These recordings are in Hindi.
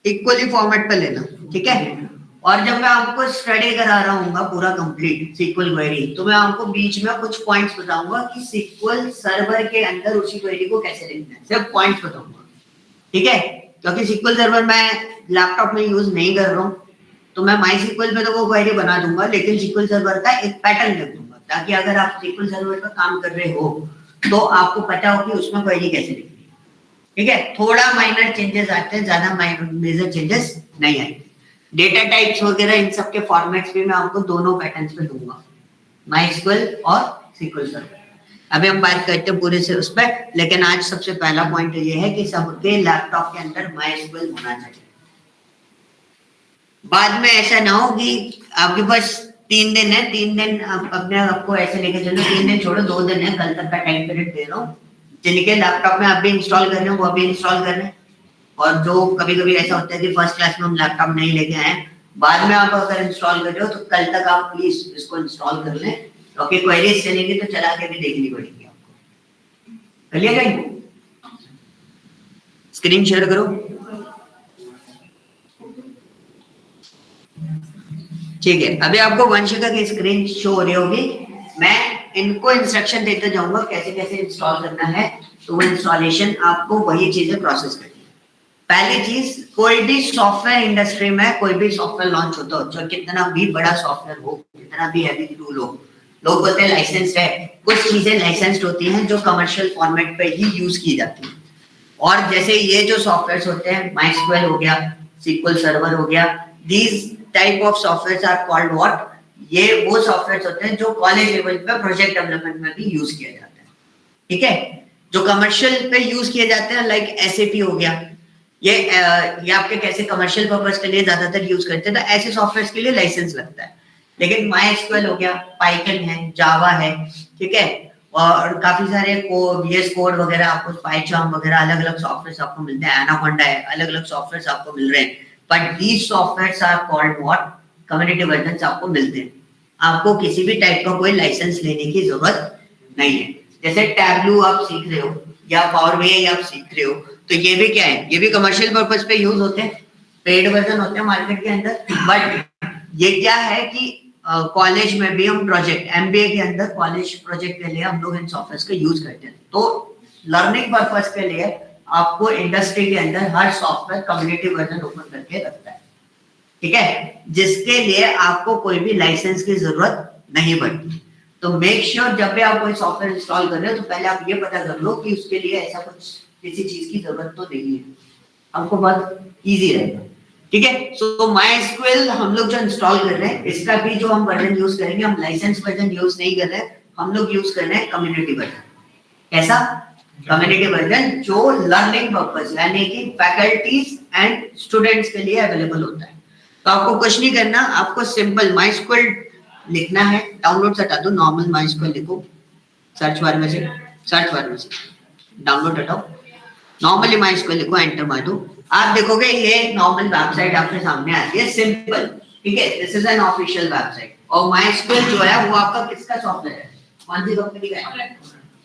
इक्वली फॉर्मेट पे लेना, ठीक है। और जब मैं आपको स्टडी करा रहा हूँ पूरा कंप्लीट सीक्वल क्वेरी, तो मैं आपको बीच में कुछ पॉइंट्स बताऊंगा कि सीक्वल सर्वर के अंदर उसी क्वेरी को कैसे लिखना है, सिर्फ पॉइंट्स बताऊंगा, ठीक है। क्योंकि सीक्वल सर्वर मैं लैपटॉप में यूज नहीं कर रहा हूँ, तो मैं माई सीक्वल पे तो वो क्वेरी बना दूंगा, लेकिन सीक्वल सर्वर का एक पैटर्न लिख दूंगा, ताकि अगर आप सीक्वल सर्वर पर काम कर रहे हो तो आपको पता हो कि उसमें क्वेरी कैसे लिखनी है, ठीक है। थोड़ा माइनर चेंजेस आते हैं, ज्यादा मेजर चेंजेस नहीं आएंगे। डेटा टाइप्स वगैरह इन सब के फॉर्मेट्स भी मैं आपको दोनों पैटर्न्स पे दूंगा, माइस्क्वेल और सीक्वल सर्वर। अभी हम बात करते हैं पूरे से उस पर, लेकिन आज सबसे पहला पॉइंट ये है कि सबके लैपटॉप के अंदर माइस्क्वेल होना चाहिए। बाद में ऐसा ना हो कि आपके पास 3 दिन है, 3 दिन आप अपने आपको ऐसे लेके चलो, 3 दिन छोड़ो 2 दिन है, कल तक का टाइम पीरियड दे रहा हूँ, जिनके लैपटॉप में आप भी इंस्टॉल कर रहे हो वो अभी इंस्टॉल कर रहे हैं। और जो कभी कभी ऐसा होता है कि फर्स्ट क्लास में हम लैपटॉप नहीं लेके आए, बाद में आप अगर इंस्टॉल कर रहे हो तो कल तक आप प्लीज इसको इंस्टॉल कर लें, क्योंकि क्वेरीज चलेगी तो चला के भी देखनी पड़ेगी आपको। चलिएगा, स्क्रीन शेयर करो, ठीक है। अभी आपको वंशिका की स्क्रीन शो हो रही होगी, मैं इनको इंस्ट्रक्शन देते जाऊंगा कैसे कैसे इंस्टॉल करना है, तो वो इंस्टॉलेशन आपको वही चीजें प्रोसेस करनी है। पहली चीज, कोई भी सॉफ्टवेयर इंडस्ट्री में कोई भी सॉफ्टवेयर लॉन्च होता हो, चाहे कितना भी बड़ा सॉफ्टवेयर हो, कितना भी हैवी टूल हो, लोग बोलते हैं लाइसेंस्ड है, कुछ चीजें लाइसेंस्ड होती हैं जो कमर्शियल फॉर्मेट पे ही यूज की जाती हैं। और जैसे ये जो सॉफ्टवेयर होते हैं, माइस्क्वेल हो गया, सीक्वल सर्वर हो गया, these type of software are called what, ये वो सॉफ्टवेयर होते हैं जो कॉलेज लेवल पे प्रोजेक्ट डेवलपमेंट में भी यूज किया जाता है, ठीक है। जो कमर्शियल पे यूज किए जाते हैं, लाइक एसएपी हो गया, ये आपके कैसे कमर्शियल पर्पस के लिए ज्यादातर यूज करते हैं, तो ऐसे सॉफ्टवेयर के लिए लाइसेंस लगता है। लेकिन माइस्क्वेल हो गया, पाइथन है, जावा है, ठीक है, और काफी सारे VS कोड वगैरह आपको, पाइचार्म वगैरह, अलग अलग सॉफ्टवेयर आपको मिलते हैं, एनाकोंडा है, अलग अलग सॉफ्टवेयर आपको मिल रहे हैं, but these software are called what, community version आपको मिलते हैं। आपको किसी भी टाइप का कोई लाइसेंस लेने की जरूरत नहीं है। जैसे टैबलू आप सीख रहे हो या पावर BI आप सीख रहे हो, तो ये भी क्या है, ये भी कमर्शियल पर्पस पे यूज होते हैं, पेड वर्जन होते हैं मार्केट के अंदर, बट ये क्या है कि कॉलेज में भी हम प्रोजेक्ट, MBA के अंदर कॉलेज प्रोजेक्ट के लिए हम लोग इन सॉफ्टवेयर का यूज करते हैं। तो लर्निंग पर्पस के लिए आपको इंडस्ट्री के अंदर हर सॉफ्टवेयर कम्युनिटी वर्जन ओपन करके रखता है, ठीक है, जिसके लिए आपको कोई भी लाइसेंस की जरूरत नहीं पड़ती। तो मेक श्योर जब भी आप कोई सॉफ्टवेयर इंस्टॉल कर रहे हो तो पहले आप ये पता कर लो कि उसके लिए ऐसा कुछ किसी चीज की जरूरत तो नहीं है, आपको बहुत इजी रहेगा, ठीक है। सो माइस्क्वेल हम लोग जो इंस्टॉल कर रहे हैं, इसका भी जो हम वर्जन यूज करेंगे, हम लाइसेंस वर्जन यूज नहीं कर रहे हैं, हम लोग यूज कर रहे हैं कम्युनिटी वर्जन। कैसा कम्युनिटी वर्जन? जो लर्निंग पर्पस यानी कि फैकल्टीज एंड स्टूडेंट्स के लिए अवेलेबल होता है। तो आपको कुछ नहीं करना, आपको सिंपल माइस्क्वेल लिखना है, डाउनलोड से हटा दो, नॉर्मल माइस्क्वेल लिखो, सर्च बार में से डाउनलोड हटाओ, नॉर्मली माइस्क्वेल लिखो, एंटर मार दो, आप देखोगे ये नॉर्मल वेबसाइट आपके सामने आती है, सिंपल, ठीक है। This is an official website. और माइस्क्वेल जो है वो आपका किसका सॉफ्टवेयर है, कौन सी कंपनी का है?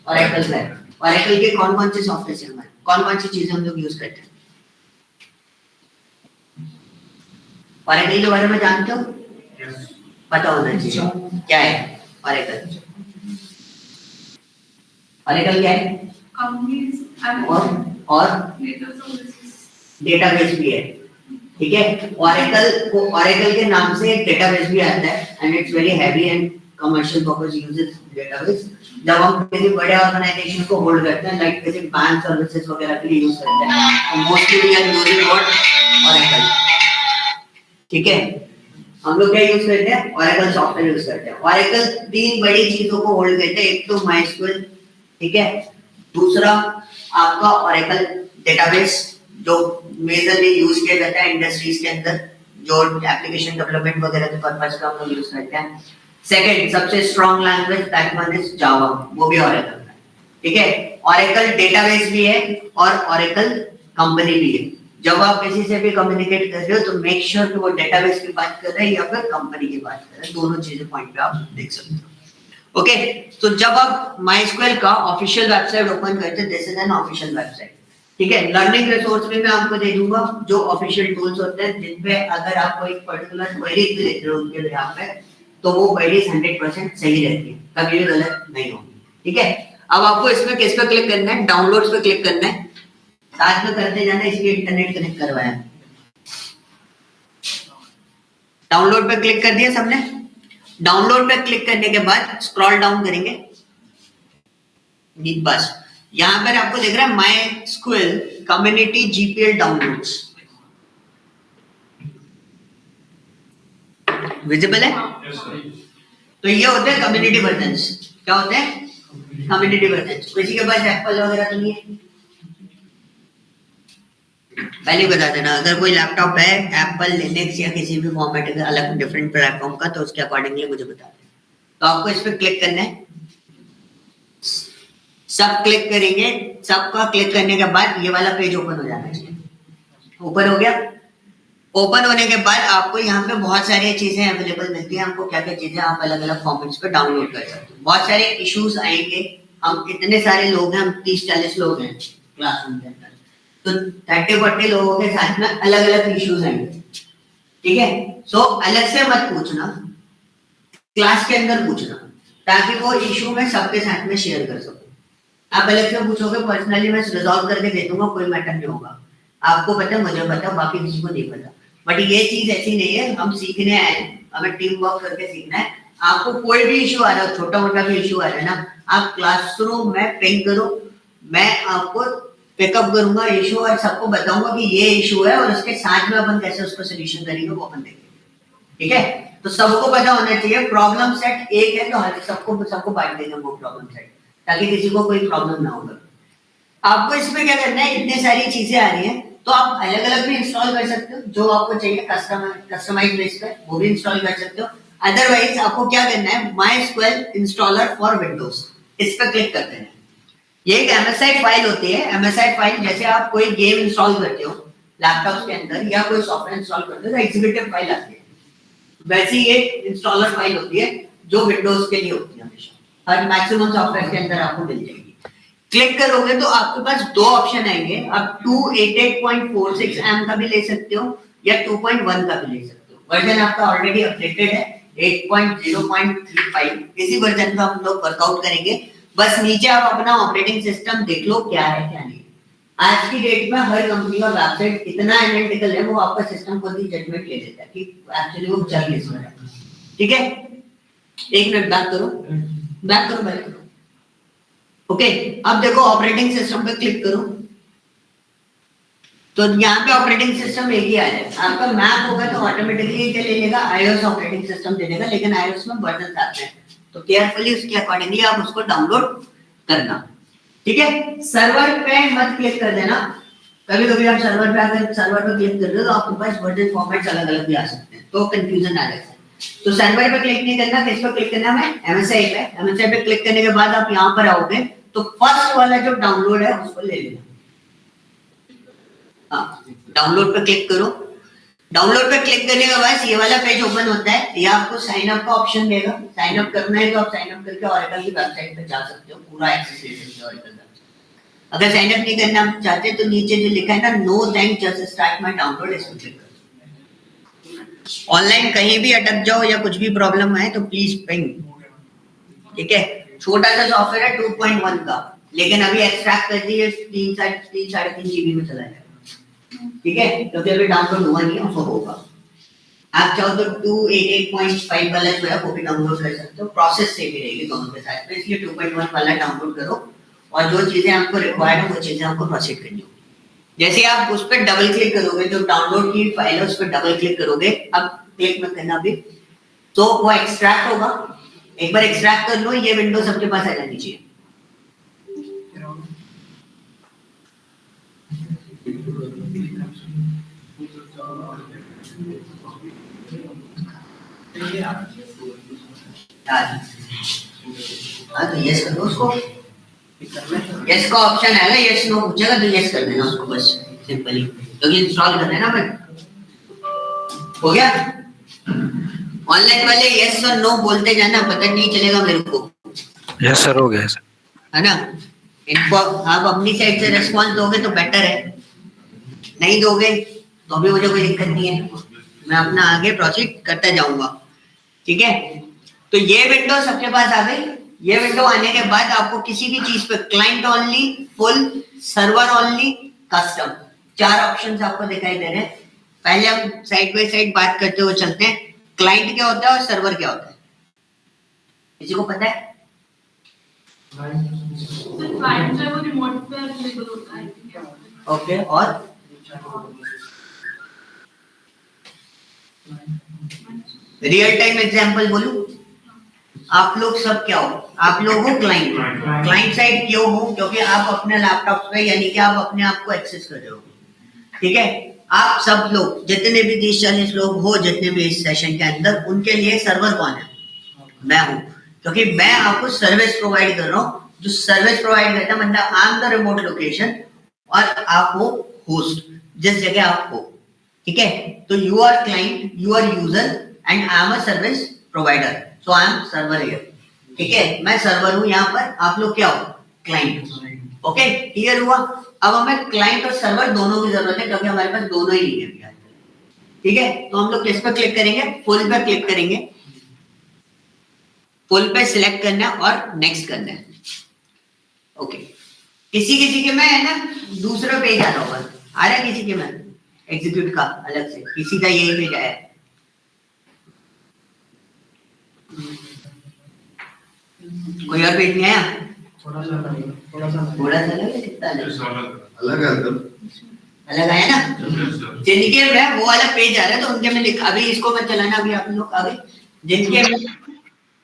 ओरेकल का है। ओरेकल के कौन कौन से सॉफ्टवेयर हैं, कौन कौन सी चीजें हम लोग यूज करते हैं? ओरेकल के बारे में जानते हो? पता होना चाहिए क्या है ओरेकल। ओरेकल क्या है? और डेटाबेस भी है, ठीक है। ओरेकल के नाम से एक डेटाबेस भी आता है, and it's very heavy and commercial purpose uses database. जब हम किसी बड़े ऑर्गेनाइजेशन को होल्ड करते हैं, लाइक किसी बैंक सर्विसेज वगैरह के लिए यूज करते हैं, तो mostly we are using what, Oracle, ठीक है। हम लोग क्या यूज करते हैं? ओरेकल सॉफ्टवेयर यूज करते हैं। ओरेकल 3 बड़ी चीजों को होल्ड करते हैं, एक तो माइस्क्वेल, ठीक है, दूसरा आपका ओरेकल डेटाबेस जो मेजरली यूज किया जाता है इंडस्ट्रीज के अंदर, जो एप्लीकेशन डेवलपमेंट वगैरह के पर्पस का हम लोग यूज करते हैं। सेकंड सबसे strong language, that one is Java, वो भी ओरेकल का, ठीक है। ओरेकल डेटाबेस भी है और ओरेकल कंपनी भी है। जब आप किसी से भी कम्युनिकेट कर रहे हो तो मेक श्योर कि वो डेटाबेस की बात कर रहे हैं या फिर कंपनी की बात कर रहे हैं, दोनों चीजें पॉइंट पे आप देख सकते हो। ओके, तो जब आप माइस्क्वेल का ऑफिशियल वेबसाइट ओपन करते हैं, this is an official website, ठीक है। लर्निंग रिसोर्स में मैं आपको दे दूंगा जो ऑफिशियल टूल्स होते हैं जिनपे अगर आप कोई पर्टिकुलर क्वेरी देते हो उनके लिए यहाँ पे, तो वो क्वेरीज 100% सही रहती है, कभी भी गलत नहीं होगी। ठीक है। अब आपको इसमें किस पे क्लिक करना है? डाउनलोड्स पे क्लिक करना है। साथ में करते जाना, इसलिए इंटरनेट कनेक्ट करवाया। डाउनलोड पे क्लिक कर दिया सबने। डाउनलोड पे क्लिक करने के बाद स्क्रॉल डाउन करेंगे, बस यहां पर आपको दिख रहा है MySQL community GPL downloads, visible है? तो ये होते हैं कम्युनिटी वर्जन्स। क्या होते हैं? Community versions. किसी के पास एप्पल वगैरह तो नहीं है? पहले बता देना, अगर कोई लैपटॉप है एप्पल, लिनक्स या किसी भी फॉर्मेट का अलग डिफरेंट प्लेटफॉर्म का, तो उसके अकॉर्डिंगली मुझे बता देना। तो आपको इस पर क्लिक करना है, सब क्लिक करेंगे। सबका क्लिक करने के बाद ये वाला पेज ओपन हो जाना चाहिए। ओपन हो गया। ओपन होने के बाद आपको यहाँ पे बहुत सारी चीजें अवेलेबल मिलती है। हमको क्या क्या चीजें आप अलग अलग फॉर्मेट्स पे डाउनलोड कर सकते हो। बहुत सारे इश्यूज आएंगे, हम इतने सारे लोग हैं, हम 30-40 लोग हैं क्लासरूम के अंदर, तो 30-40 लोगों के साथ में अलग अलग इश्यूज आएंगे। ठीक है। सो अलग से मत पूछना, क्लास के अंदर पूछना, ताकि वो इशू में सबके साथ में शेयर कर सको। आप अलग से पूछोगे पर्सनली, मैं रिजॉल्व करके दे दूंगा, कोई मैटर नहीं होगा। आपको पता, मुझे पता, बाकी किसी को नहीं पता। बट ये चीज ऐसी नहीं है, हम सीखने आए, हमें टीम वर्क करके सीखना है। आपको कोई भी इशू आ रहा है, छोटा मोटा भी इशू आ रहा है ना, आप क्लासरूम में पिंग करो, मैं आपको पिकअप करूंगा इशू और सबको बताऊंगा कि ये इशू है और उसके साथ में अपन कैसे उसको सोल्यूशन करेंगे वो अपन देखेंगे। ठीक है। तो सबको पता होना चाहिए, प्रॉब्लम सेट एक है तो हर सबको बांट देंगे वो प्रॉब्लम सेट, ताकि किसी को कोई प्रॉब्लम ना होगा। आपको इसमें क्या करना है, इतनी सारी चीजें आ रही हैं तो आप अलग अलग भी इंस्टॉल कर सकते हो, जो आपको चाहिए कस्टमाइज बेस पे वो भी इंस्टॉल कर सकते हो। अदरवाइज आपको क्या करना है, माई स्क्वेल इंस्टॉलर फॉर विंडोज, इस पर क्लिक करते हैं। ये एक एमएसआई फाइल होती है। एमएसआई फाइल जैसे आप कोई गेम इंस्टॉल करते हो लैपटॉप के अंदर या कोई सॉफ्टवेयर इंस्टॉल करते हो तो एग्जीक्यूटिव फाइल आती है, वैसी ये इंस्टॉलर फाइल होती है जो विंडोज के लिए होती है। हमेशा हर मैक्सिमम सॉफ्टवेयर के अंदर आपको मिल जाएगी। क्लिक करोगे तो आपके पास दो ऑप्शन आएंगे, आप 288.46 एम का भी ले सकते हो या 2.1 का भी ले सकते हो। वर्जन आपका ऑलरेडी अपडेटेड है 8.0.35, इसी वर्जन का हम लोग वर्कआउट करेंगे। बस नीचे आप अपना ऑपरेटिंग सिस्टम देख लो क्या है क्या नहीं। आज की डेट में हर कंपनी और वेबसाइट इतना एनालिटिकल है, वो आपका सिस्टम खुद ही जजमेंट ले लेता है कि एक्चुअली वो चल किस में है। ठीक है। एक मिनट बैक करो, बैक करो, बैक करो। ओके। अब देखो ऑपरेटिंग सिस्टम पे क्लिक करो तो यहाँ पे ऑपरेटिंग सिस्टम एक ही आया है। आपका मैक होगा तो ऑटोमेटिकली क्या ले लेगा, आईओएस ऑपरेटिंग सिस्टम दे देगा, लेकिन आईओएस में वर्जन आते हैं तो केयरफुली उसके अकॉर्डिंगली आप उसको डाउनलोड करना। ठीक है। सर्वर पे मत क्लिक कर देना, कभी कभी आप सर्वर पे अगर सर्वर पे क्लिक कर रहे हो तो आपके पास वर्जन फॉर्मेट्स अलग अलग भी आ सकते हैं, तो कंफ्यूजन आ जाता है। तो सर्वर पे क्लिक नहीं करना, किस पे क्लिक करना है, एमएसआई पे। एमएसआई पे क्लिक करने के बाद आप यहाँ पर आओगे तो फर्स्ट वाला जो डाउनलोड है उसको ले लेना। हाँ, डाउनलोड पे क्लिक करो। डाउनलोड पे क्लिक करने के बाद ये वाला पेज ओपन होता है, या आपको साइन अप का ऑप्शन देगा। साइन अप करना है तो आप साइन अप करके ओरेकल की वेबसाइट पे जा सकते हो, पूरा एक्सेस ले सकते हो ओरेकल। अगर साइन अप नहीं करना चाहते तो नीचे जो लिखा है ना, no thank just start my download, इस पर क्लिक करो। ऑनलाइन कहीं भी अटक जाओ या कुछ भी प्रॉब्लम है तो प्लीज पिंग। ठीक है। छोटा सा सॉफ्टवेयर है 2.1 का, लेकिन अभी एक्सट्रैक्ट कर दिए 3-3.5 जीबी में चला जाएगा। ठीक है। क्योंकि अभी डाउनलोड हुआ नहीं है, उसको होगा। आप चाहो तो 288.5 वाला जो है वो भी डाउनलोड कर सकते हो, प्रोसेस से भी रहेगी दोनों के साथ में, इसलिए 2.1 वाला डाउनलोड करो और जो चीजें आपको रिक्वायर्ड है वो चीजें आपको प्रोसेस करनी होगी। जैसे आप उस पर डबल क्लिक करोगे, जो डाउनलोड की फाइल है उस पर डबल क्लिक करोगे, अब क्लिक मत करना अभी, तो वो एक्सट्रैक्ट होगा। एक बार एक्सट्रैक्ट कर लो, ये विंडो सबके पास आ जानी चाहिए। हाँ तो यस कर दो उसको, यस का ऑप्शन आएगा, यस नो पूछेगा तो यस कर देना उसको, बस सिंपली, क्योंकि इंस्टॉल कर देना। मैं हो गया। ऑनलाइन वाले यस और नो बोलते जाना, पता नहीं चलेगा मेरे को। यस सर, हो गया सर, है ना। इनको आप अपनी साइड से रिस्पॉन्स दोगे तो बेटर है, नहीं दोगे तो भी मुझे कोई दिक्कत नहीं है, मैं अपना आगे प्रोसीड करता जाऊंगा। ठीक है, तो ये विंडो सबके पास आ गई। ये विंडो आने के बाद आपको किसी भी चीज पे client only, full, server only, custom, 4 options आपको दिखाई दे रहे हैं। पहले हम साइड बाय साइड बात करते हुए चलते हैं। क्लाइंट क्या होता है और सर्वर क्या होता है, किसी को पता है? क्लाइंट जो है वो रिमोट पे अवेलेबल होता है। ओके, और रियल टाइम एग्जांपल बोलूं, आप लोग सब क्या हो, आप लोग हो क्लाइंट। क्लाइंट साइड क्यों हो, क्योंकि आप अपने लैपटॉप पे यानी कि आप अपने आप को एक्सेस कर रहे हो। ठीक है, आप सब लोग जितने भी 30-40 लोग हो जितने भी इस सेशन के अंदर, उनके लिए सर्वर कौन है? मैं हूं, क्योंकि मैं आपको सर्विस प्रोवाइड कर रहा हूं। जो सर्विस प्रोवाइड करता है मतलब I am the remote location और आप हो होस्ट, जिस जगह आप हो। ठीक है, तो you are client, you are user and I am a service provider, so I am server here. ठीक है, मैं सर्वर हूं यहाँ पर, आप लोग क्या हो? क्लाइंट। ओके, क्लियर हुआ? अब हमें क्लाइंट और सर्वर दोनों की जरूरत है, क्योंकि हमारे पास दोनों ही नहीं है। ठीक है, तो हम लोग किस पर क्लिक करेंगे? फुल पे क्लिक करेंगे। फुल पे सिलेक्ट करना है और नेक्स्ट करना है। ओके, किसी किसी के में है ना दूसरा पेज आ रहा होगा, आ रहा है किसी के में एग्जीक्यूट का अलग से, किसी का यही पेज आया है। कोई और पेज नहीं आया? थोड़ा सा अलग, कितना अलग है? अलग आया ना, जिनके में वो वाला पेज आ रहा है तो उनके में लिखा, अभी इसको मैं चलाना, अभी आप लोग अभी जिनके में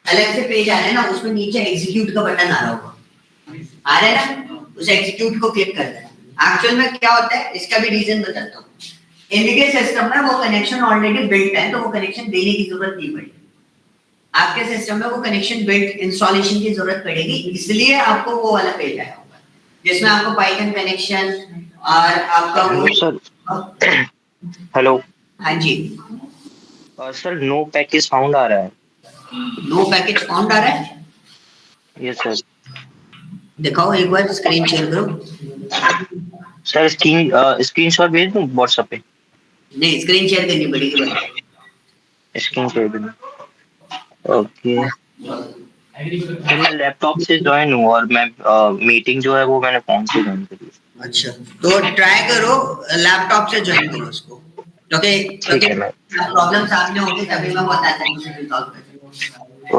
अलग से पेज आ रहा है ना, उसमें नीचे एग्जीक्यूट का बटन आ रहा होगा, आ रहा है ना, उस एग्जीक्यूट को क्लिक करना है। एक्चुअल में क्या होता है इसका भी रीजन बताता हूँ। इनके सिस्टम में वो कनेक्शन ऑलरेडी बिल्ट है, तो वो कनेक्शन देने की जरूरत नहीं पड़ेगी। आपके सिस्टम में वो कनेक्शन बिल्ट, इंस्टॉलेशन की जरूरत पड़ेगी, इसलिए आपको वो वाला पेज आया होगा जिसमें आपको पाइथन कनेक्शन और आपका वो सर। हेलो। हाँ जी सर, नो पैकेज फाउंड आ रहा है। नो पैकेज फाउंड आ रहा है? Yes sir. दिखाओ एक बार, स्क्रीन शेयर करो। सर स्क्रीनशॉट भेज दूं व्हाट्सएप पे? नहीं, स्क्रीन शेयर करनी पड़ेगी भाई। स्क्रीन शेयर दूं? ओके सर, मैं लैपटॉप से ज्वाइन हूँ और मैं मीटिंग जो है वो मैंने फोन से ज्वाइन करी। अच्छा, तो ट्राई करो लैपटॉप से ज्वाइन करो उसको, क्योंकि प्रॉब्लम सामने होगी तभी मैं बताता हूँ उसे रिजॉल्व करना।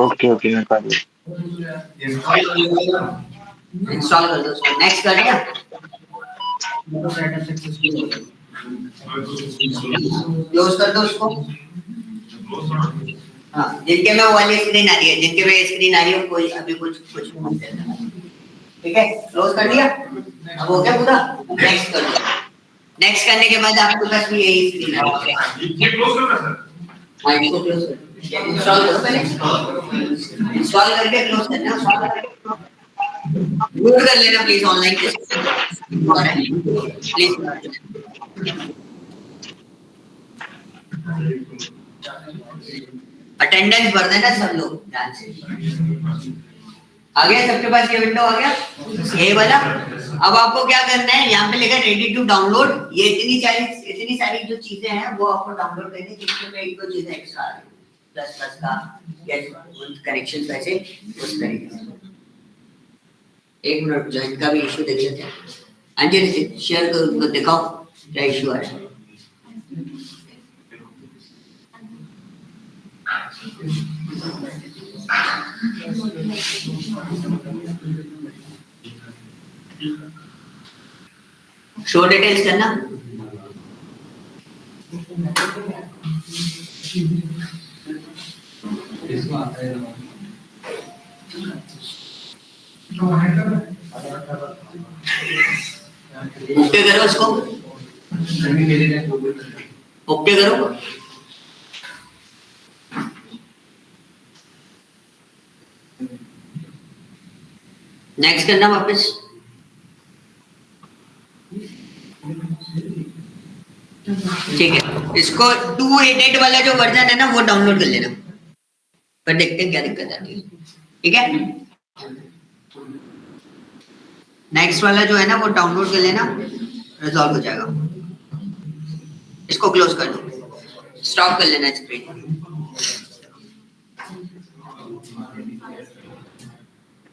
ओके मैं कर लूँ। इंस्टॉल कर दो उसको, नेक्स्ट कर दिया? क्लोज कर दो उसको। हाँ, जिनके में वाली स्क्रीन आ रही है, जिनके में स्क्रीन आ रही है कोई अभी कुछ ठीक है, क्लोज कर दिया। अब हो गया पूरा, नेक्स्ट कर दो। नेक्स्ट करने के बाद आपके पास भी यही स्क्रीन है। ये क्लोज करना सर? हाँ, इसको क्लोज कर, इंस्टॉल करो पहले, इंस्टॉल करके क्लोज करना। म्यूट कर लेना प्लीज, ऑनलाइन प्लीज। अटेंडेंस भर देना सब लोग ध्यान से। आ गया सबके पास ये विंडो आ गया, ये वाला। अब आपको क्या करना है, यहाँ पे लिखा रेडी टू डाउनलोड। ये इतनी सारी जो चीजें हैं वो आपको डाउनलोड करनी है, जिसमें एक दो चीजें एक्स्ट्रा आ रही है, प्लस का या कनेक्शन वैसे उस तरीके से। एक मिनट, जॉइंट का भी इशू देख लेते हैं। हाँ जी नितिन, शेयर करो, दिखाओ क्या इशू आ रहा है। शो डिटेल्स करना। ओके करो उसको, ओके करो। नेक्स्ट करना वापस। ठीक है, इसको 288 वाला जो वर्जन है ना वो डाउनलोड कर लेना, पर देखते हैं क्या दिक्कत आती है। ठीक है, नेक्स्ट वाला जो है ना वो डाउनलोड कर लेना, रिजॉल्व हो जाएगा। इसको क्लोज कर दो, स्टॉप कर लेना स्क्रीन।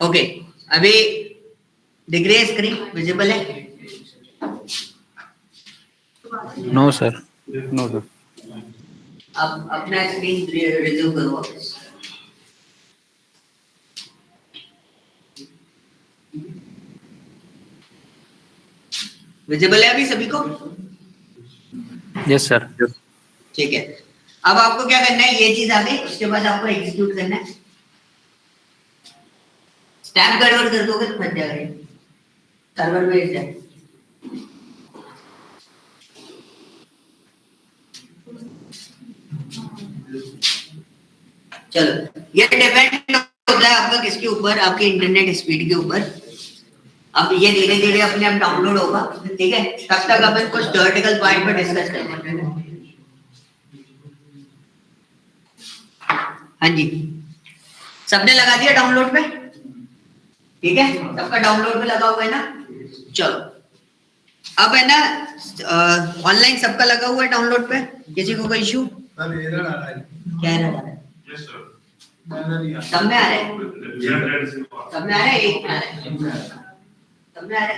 ओके, अभी दिख रही है स्क्रीन, विजिबल है? No sir, no sir. अब अपना स्क्रीन रिज्यूम करो वापस। विजिबल है अभी सभी को? Yes sir. ठीक है, अब आपको क्या करना है, ये चीज आ गई, उसके बाद आपको एग्जीक्यूट करना है। स्टैम्प गड़बड़ कर दोगे तो फंस जाएगा, सर्वर में जाए। चलो, ये डिपेंड होता है आपका किसके ऊपर, आपके इंटरनेट स्पीड के ऊपर। अब ये धीरे धीरे अपने आप डाउनलोड होगा, ठीक है? तब तक अपन कुछ थ्योरेटिकल पॉइंट पर डिस्कस करते हैं। हाँ जी, सबने लगा दिया डाउनलोड पे? ठीक है, सबका डाउनलोड पे लगा हुआ है ना? चलो, अब है ना ऑनलाइन सबका लगा हुआ है डाउनलोड पे, किसी को कोई इशू? क्या एरर आ रहा है? सब में आ रहा है? सब में आ रहा है? एक में आ रहा है? सब में आ रहा है?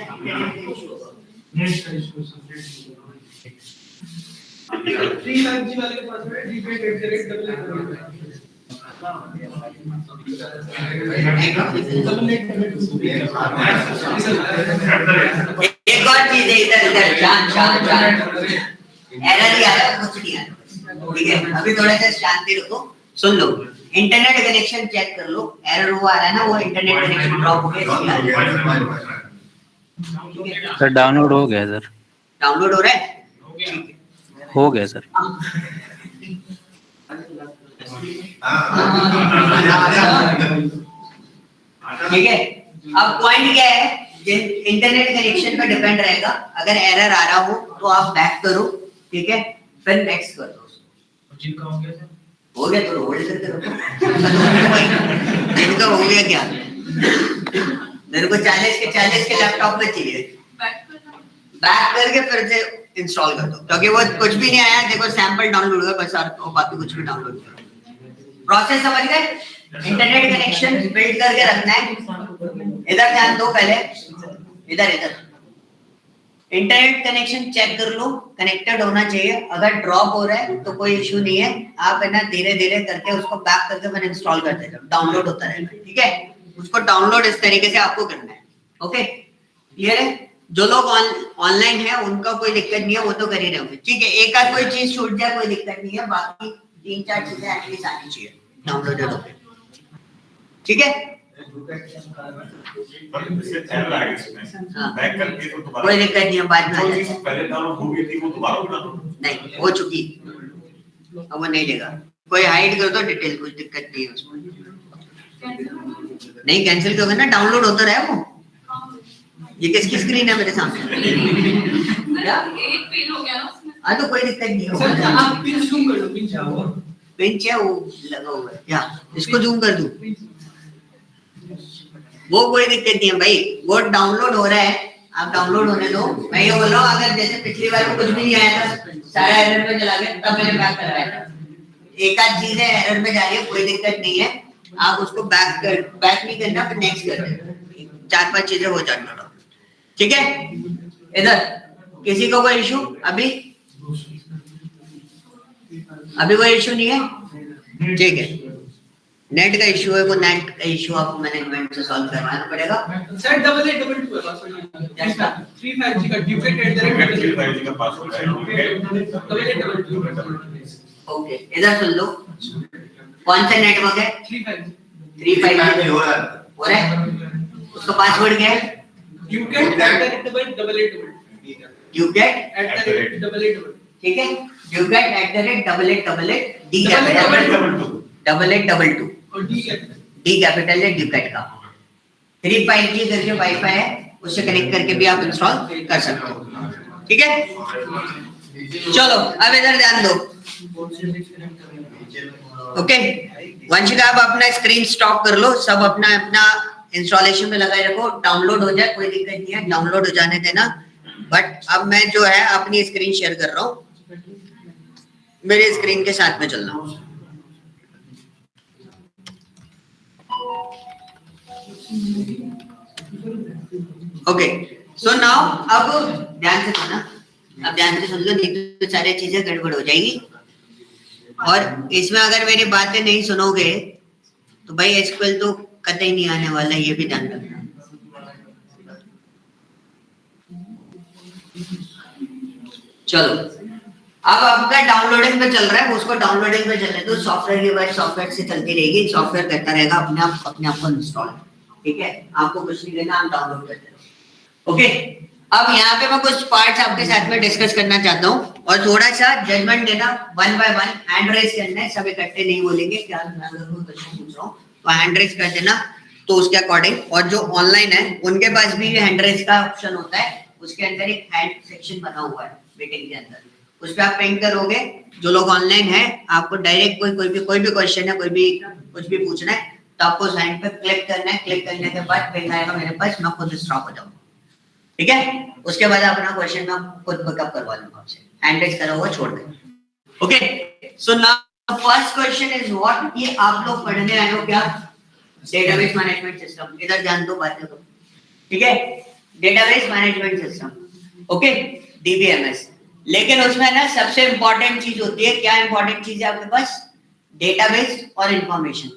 एक और चीज है, इधर इधर शांत एरर ही आ रहा है, कुछ नहीं आ रहा, ठीक है? अभी थोड़ा सा शांति रखो, सुन लो, इंटरनेट कनेक्शन चेक कर लो, एरर वो आ रहा है ना, वो इंटरनेट कनेक्शन ड्रॉप हो गया। सर डाउनलोड हो गया सर। डाउनलोड हो रहा है? हो गया सर। ठीक है, अब पॉइंट क्या है, इंटरनेट कनेक्शन पे डिपेंड रहेगा। अगर एरर आ रहा हो तो आप बैक करो, ठीक है? फिर नेक्स्ट कर दो। जिनका हो गया सर? हो गया तो होल्ड करके रखो। जिनका हो गया क्या, मेरे को 40 के लैपटॉप पे चाहिए, बैक करके फिर से इंस्टॉल कर दो, क्योंकि वो कुछ भी नहीं आया, देखो सैंपल डाउनलोड होगा बस, और बाकी कुछ भी डाउनलोड करो। प्रोसेस समझ गए? इंटरनेट कनेक्शन बिल्ड करके रखना है। इधर ध्यान दो पहले, इधर इंटरनेट कनेक्शन चेक कर लो, कनेक्टेड होना चाहिए। अगर ड्रॉप हो रहा है तो कोई इशू नहीं है, आप है ना धीरे धीरे करके उसको बैक करके मैंने इंस्टॉल करते जाओ, डाउनलोड होता रहेगा, ठीक है? उसको डाउनलोड इस तरीके से आपको करना है। ओके, क्लियर है? जो लोग ऑनलाइन है उनका कोई दिक्कत नहीं है, वो तो कर ही रहे होंगे, ठीक है? एक आध कोई चीज छूट जाए कोई दिक्कत नहीं है, बाकी 3-4 चीजें एटलीस्ट आनी चाहिए डाउनलोडेड होकर, ठीक है? कोई दिक्कत नहीं है, बाद में पहले डाउनलोड हो गई थी वो दोबारा नहीं हो चुकी, अब वो नहीं लेगा। कोई हाइड कर दो डिटेल, कुछ दिक्कत नहीं है उसमें। नहीं कैंसिल करोगे ना, डाउनलोड होता रहे वो। ये किसकी स्क्रीन है मेरे सामने? एक पिन हो गया ना उसमें। हाँ तो कोई दिक्कत नहीं है, सर आप पिन जूम कर दो, पिन चाहो पिंच है वो लगा हुआ है क्या? इसको जूम कर दूं? वो कोई दिक्कत नहीं है भाई, वो डाउनलोड हो रहा है, आप डाउनलोड होने दो। मैं ये बोल रहा हूँ, अगर जैसे पिछली बार को कुछ भी नहीं आया था, सारा एरर में चला गया, तब मैंने बैक करवाया था। एक आध चीज है एरर में जा रही है, कोई दिक्कत नहीं है, आप उसको बैक नहीं करना, फिर नेक्स्ट कर देना। 4-5 चीजें हो जाती, ठीक है? इधर किसी को कोई इशू? अभी कोई इशू नहीं है, ठीक है? नेट का इशू है, वो नेट का इशू आपको मैनेजमेंट से सॉल्व करवाना पड़ेगा। सर 8822 है पासवर्ड, 35G का डुप्लीकेट का पासवर्ड है। ओके, इधर सुन लो, कौन सा नेटवर्क है? 35G हो रहा है, उसका पासवर्ड क्या है? ducat@8888 ठीक है? ducat@8888 D capital 8822 D capital है ducat का। 35G करके वाईफाई है, उससे कनेक्ट करके भी आप इंस्टॉल कर सकते हो, ठीक है? चलो अब इधर ध्यान दो, ओके? वंशिका आप अपना स्क्रीन स्टॉप कर लो, सब अपना अपना इंस्टॉलेशन में लगाए रखो, डाउनलोड हो जाए कोई दिक्कत नहीं है, डाउनलोड हो जाने देना। बट अब मैं जो है अपनी स्क्रीन शेयर कर रहा हूँ, मेरे स्क्रीन के साथ में चलना। ओके, सो नाउ अब ध्यान से सुना, अब ध्यान से सुन लो, नहीं तो सारी चीजें गड़बड़ हो जाएगी। और इसमें अगर मेरी बातें नहीं सुनोगे तो भाई एसक्यूएल तो कतई नहीं आने वाला, ये भी ध्यान रखना। चलो, अब आपका डाउनलोडिंग पे चल रहा है, उसको डाउनलोडिंग पे चलने दो। सॉफ्टवेयर की बात सॉफ्टवेयर से चलती रहेगी, सॉफ्टवेयर करता रहेगा अपने आप को इंस्टॉल। ठीक है, आपको कुछ नहीं करना, आप डाउनलोड करते रहो। ओके, अब यहाँ पे मैं कुछ पार्ट्स आपके साथ में डिस्कस करना चाहता हूँ और थोड़ा सा जजमेंट देना, one by one hand raise करना है, सब इकट्ठे नहीं बोलेंगे। क्या मैं अगर कोई क्वेश्चन पूछ रहा हूँ तो हैंड रेज कर देना, तो उसके अकॉर्डिंग। और जो ऑनलाइन है उनके पास भी हैंड रेज का ऑप्शन होता है, उसके अंदर एक हैंड सेक्शन बना हुआ है मीटिंग के अंदर, उस पर आप पिंग करोगे। जो लोग ऑनलाइन है, आपको डायरेक्ट कोई भी क्वेश्चन है, कोई भी कुछ भी पूछना है, तो आपको उस हैंड पे क्लिक करना है। क्लिक करने के बाद पिंग आएगा मेरे पास, मैं खुद स्टॉप हो जाऊंगा। ठीक है, उसके बाद अपना क्वेश्चन मैं खुद बैकअप करवा लूंगा आपसे, हैंड रेज करा हुआ छोड़ देंगे। Okay, so now first question is what, ये आप लोग पढ़ने आए हो क्या? Database management system. इधर ध्यान दो बातें को, ठीक है? Database management system, okay, DBMS. लेकिन उसमें ना सबसे इंपॉर्टेंट चीज होती है, क्या इंपॉर्टेंट चीज है आपके पास? डेटाबेस और इंफॉर्मेशन,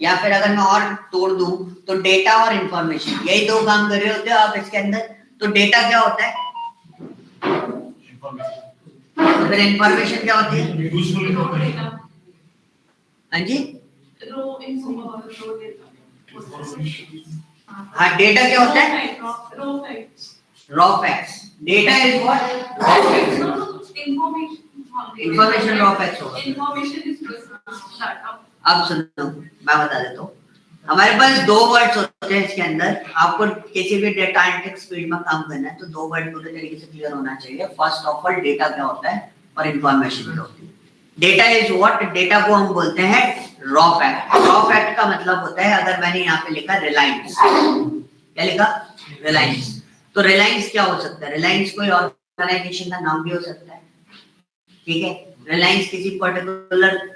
या फिर अगर मैं और तोड़ दूं तो डेटा और इंफॉर्मेशन, यही दो काम कर रहे होते हो आप इसके अंदर। तो डेटा क्या होता है, तो फिर इंफॉर्मेशन क्या होती है? हाँ जी, हाँ, डेटा क्या होता है? Raw facts. Data is what? Raw facts. Information raw facts होगा। अब सुनो, मैं बता देता हूँ। हमारे पास दो वर्ड्स होते हैं इसके अंदर। आपको किसी भी डेटा एनालिटिक्स फील्ड में काम करना है तो दो वर्ड पूरे तरीके से क्लियर होना चाहिए। फर्स्ट ऑफ ऑल, डेटा क्या होता है और इंफॉर्मेशन क्या होती है। डेटा इज व्हाट, डेटा को हम बोलते हैं रॉ फैक्ट। रॉ फैक्ट का मतलब होता है, अगर मैंने यहाँ पे लिखा रिलायंस, क्या लिखा? रिलायंस। तो रिलायंस क्या हो सकता है? रिलायंस कोई ऑर्गेनाइजेशन का नाम भी हो सकता है, ठीक है? रिलायंस किसी पर्टिकुलर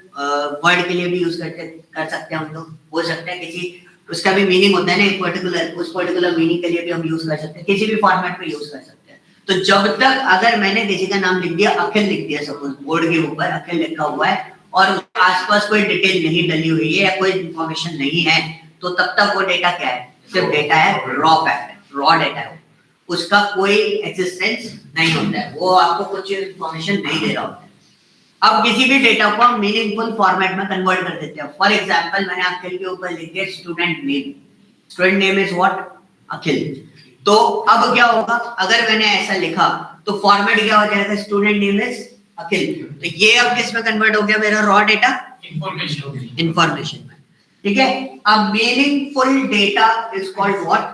वर्ड के लिए भी यूज कर सकते हैं हम लोग, हो सकता है किसी, उसका भी मीनिंग होता है ना एक पर्टिकुलर, उस पर्टिकुलर मीनिंग के लिए भी हम यूज कर सकते हैं, किसी भी फॉर्मेट में यूज कर सकते हैं। तो जब तक अगर मैंने किसी का नाम लिख दिया, अखिल लिख दिया, सपोज बोर्ड के ऊपर अखिल लिखा हुआ है और आसपास कोई डिटेल नहीं डली हुई है या कोई इंफॉर्मेशन नहीं है, तो तब तक वो डेटा क्या है? सिर्फ डेटा है, रॉ फैक्ट है, रॉ डेटा है, उसका कोई एक्सिस्टेंस नहीं होता है, वो आपको कुछ इंफॉर्मेशन नहीं दे रहा होता है। अब किसी भी डेटा को हम मीनिंगफुल फॉर्मेट में कन्वर्ट कर देते हैं। फॉर एग्जांपल, मैंने अखिल के ऊपर लिख दिया student name, student name is what? Akhil. तो अब क्या होगा, अगर मैंने ऐसा लिखा तो फॉर्मेट क्या हो जाएगा? स्टूडेंट नेम इज अखिल। तो ये अब किस में कन्वर्ट हो गया? मेरा रॉ डेटा इंफॉर्मेशन में, ठीक है? अब meaningful data is called what?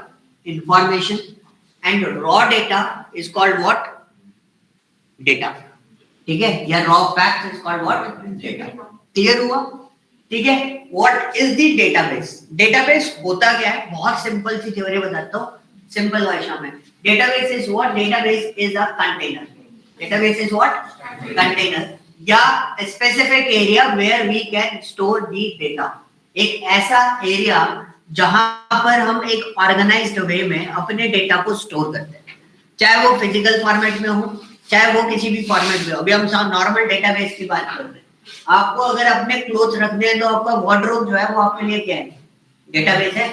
Information, and raw data is called what? Data, ठीक है? या raw fact is called what? Data. Clear हुआ? ठीक है? What is the database? Database होता क्या है? बहुत सिंपल सी थ्योरी बताता हूँ सिंपल भाषा में। Database is what? Database is a container. Database is what? Container या specific area where we can store the data. एक ऐसा एरिया जहां पर हम एक ऑर्गेनाइज्ड वे में अपने डेटा को स्टोर करते हैं, चाहे वो फिजिकल फॉर्मेट में हो, चाहे वो किसी भी फॉर्मेट में हो। अभी हम नॉर्मल डेटाबेस की बात कर रहे हैं। आपको अगर अपने क्लोथ रखने हैं तो आपका वार्डरोब जो है वो आपके लिए क्या है? डेटाबेस है,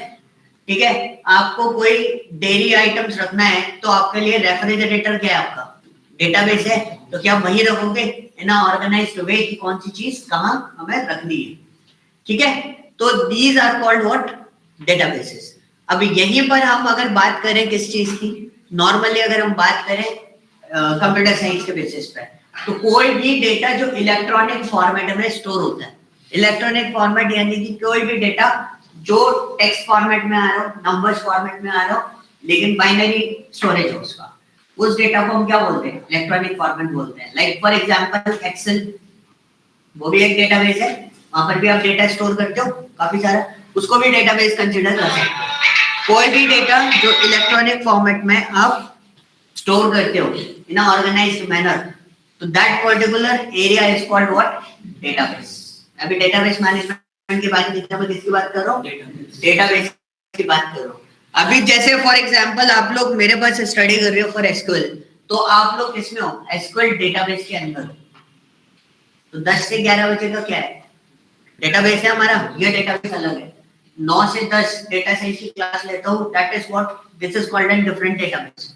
ठीक है? आपको कोई डेयरी आइटम्स रखना है तो आपके लिए रेफ्रिजरेटर क्या है? आपका डेटाबेस है। तो क्या वही रखोगे इन ऑर्गेनाइज्ड वे कि कौन सी चीज कहां हमें रखनी है, ठीक है? तो these are called what? Databases. अब यहीं पर हम अगर बात करें किस चीज की, नॉर्मली अगर हम बात करें कंप्यूटर साइंस के बेसिस पे, तो कोई भी डेटा जो इलेक्ट्रॉनिक फॉर्मेट में स्टोर होता है, इलेक्ट्रॉनिक फॉर्मेट यानी कि कोई भी डेटा जो टेक्स्ट फॉर्मेट में आ रहा हो, नंबर्स फॉर्मेट में आ रहा हो, लेकिन बाइनरी स्टोरेज हो उसका, उस डेटा को हम क्या बोलते हैं? इलेक्ट्रॉनिक फॉर्मेट बोलते हैं। लाइक फॉर एग्जांपल एक्सेल, वो भी एक डेटाबेस है, वहां पर भी आप डेटा स्टोर करते हो काफी सारा। उसको भी डेटाबेस कंसीडर कर सकते हैं। कोई भी डेटा जो इलेक्ट्रॉनिक फॉर्मेट में आप स्टोर करते हो इन ऑर्गेनाइज्ड मैनर, तो that particular area is called what? Database. अभी डेटाबेस मैनेजमेंट की बात नहीं कर रहा, किसकी बात कर रहा हूँ? डेटाबेस की बात कर रहा हूँ। अभी जैसे फॉर एग्जांपल आप लोग मेरे पास स्टडी कर रहे हो फॉर एसक्यूएल, तो आप लोग किसमें हो? एसक्यूएल डेटाबेस के अंदर हो। तो 10 से 11 बजे का क्या है? डेटाबेस है हमारा, ये डेटाबेस अलग है। 9 से 10 डेटा साइंस की क्लास लेता हूँ, that is what this is called an different database.